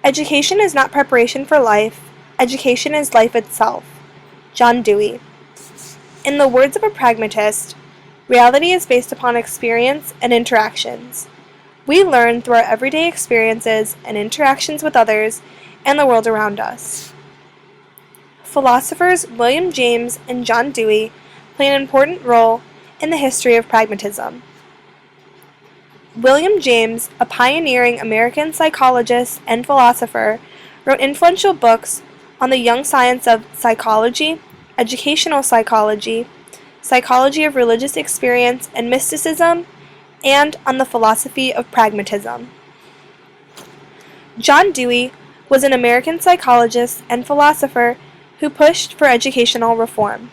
Education is not preparation for life. Education is life itself. John Dewey. In the words of a pragmatist, reality is based upon experience and interactions. We learn through our everyday experiences and interactions with others and the world around us. Philosophers William James and John Dewey play an important role in the history of pragmatism. William James, a pioneering American psychologist and philosopher, wrote influential books on the young science of psychology, educational psychology, psychology of religious experience and mysticism, and on the philosophy of pragmatism. John Dewey was an American psychologist and philosopher who pushed for educational reform.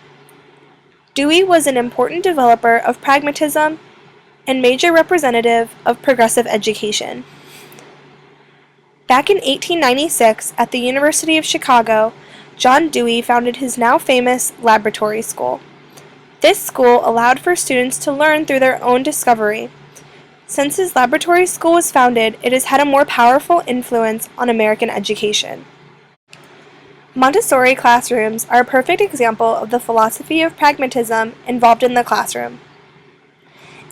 Dewey was an important developer of pragmatism and major representative of progressive education. Back in 1896, at the University of Chicago, John Dewey founded his now famous laboratory school. This school allowed for students to learn through their own discovery. Since his laboratory school was founded, it has had a more powerful influence on American education. Montessori classrooms are a perfect example of the philosophy of pragmatism involved in the classroom.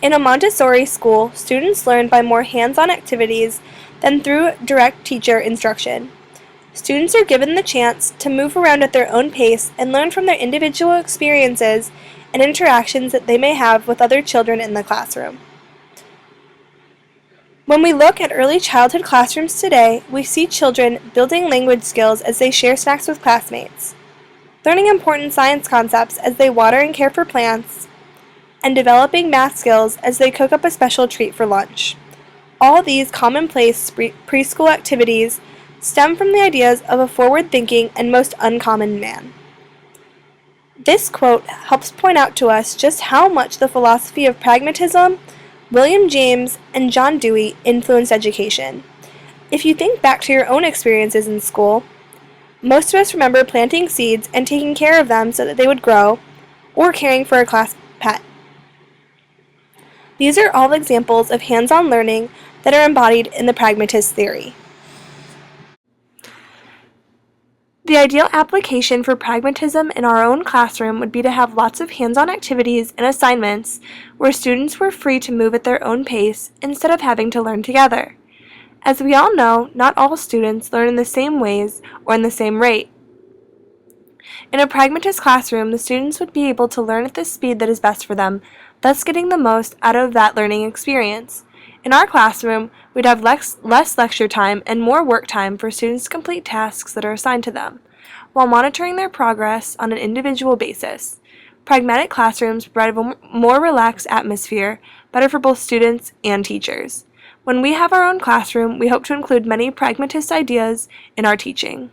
In a Montessori school, students learn by more hands-on activities than through direct teacher instruction. Students are given the chance to move around at their own pace and learn from their individual experiences and interactions that they may have with other children in the classroom. When we look at early childhood classrooms today, we see children building language skills as they share snacks with classmates, learning important science concepts as they water and care for plants, and developing math skills as they cook up a special treat for lunch. All these commonplace preschool activities stem from the ideas of a forward-thinking and most uncommon man. This quote helps point out to us just how much the philosophy of pragmatism, William James, and John Dewey influenced education. If you think back to your own experiences in school, most of us remember planting seeds and taking care of them so that they would grow, or caring for a class pet. These are all examples of hands-on learning that are embodied in the pragmatist theory. The ideal application for pragmatism in our own classroom would be to have lots of hands-on activities and assignments where students were free to move at their own pace instead of having to learn together. As we all know, not all students learn in the same ways or in the same rate. In a pragmatist classroom, the students would be able to learn at the speed that is best for them, thus getting the most out of that learning experience. In our classroom, we'd have less lecture time and more work time for students to complete tasks that are assigned to them, while monitoring their progress on an individual basis. Pragmatic classrooms provide a more relaxed atmosphere, better for both students and teachers. When we have our own classroom, we hope to include many pragmatist ideas in our teaching.